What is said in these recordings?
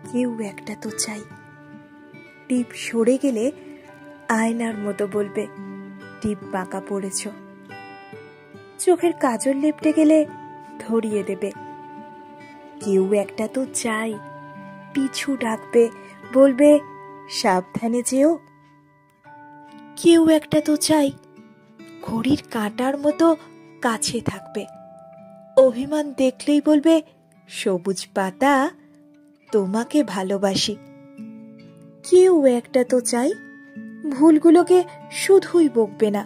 কেউ একটা তো চাই। টিপ সরে গেলে আয়নার মতো বলবে টিপ বাঁকা পড়েছ। চোখের কাজল লেপটে গেলে ধরিয়ে দেবে কেউ একটা তো চাই। পিছু ডাকবে, বলবে সাবধানে যেও। কেউ একটা তো চাই ঘড়ির কাঁটার মতো কাছে থাকবে। অভিমান দেখলেই বলবে সবুজ পাতা তোমাকে ভালোবাসি। কেউ একটা তো চাই ভুলগুলোকে শুধুই বকবে না,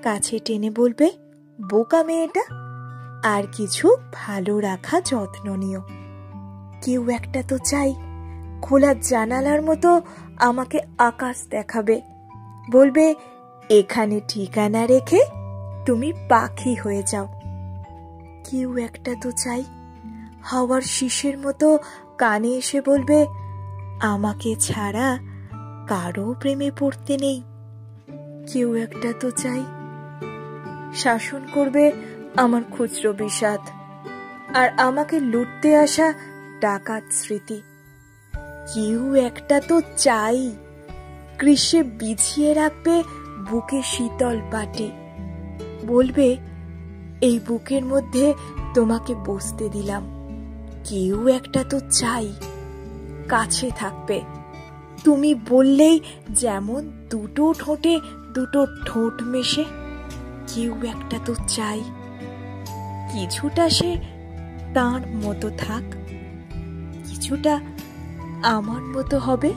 কাছে টেনে বলবে বোকা মেয়েটা, আর কিছু ভালো রাখা যত্ন নিও। কেউ একটা তো চাই খোলা জানালার মতো আমাকে আকাশ দেখাবে, বলবে এখানে ঠিকানা রেখে তুমি পাখি হয়ে যাও। কেউ একটা তো চাই হাওয়ার শিশের মতো কানে এসে বলবে আমাকে ছাড়া কারো প্রেমে পড়তে নেই। কেউ একটা তো চাই শাসন করবে আমার খুচরো বিষাদ, আর আমাকে লুটতে আসা ডাকাত স্মৃতি। কেউ একটা তো চাই গ্রীষ্মে বিছিয়ে রাখবে বুকে শীতল পাটি, বলবে এই বুকের মধ্যে তোমাকে বসতে দিলাম। কেউ একটা তো চাই কাছে থাকবে, তুমি বললেই যেমন দুটো ঠোঁটে দুটো ঠোঁট মেশে। কেউ একটা তো চাই কিছুটা সে তার মতো থাক, কিছুটা আমার মতো হবে।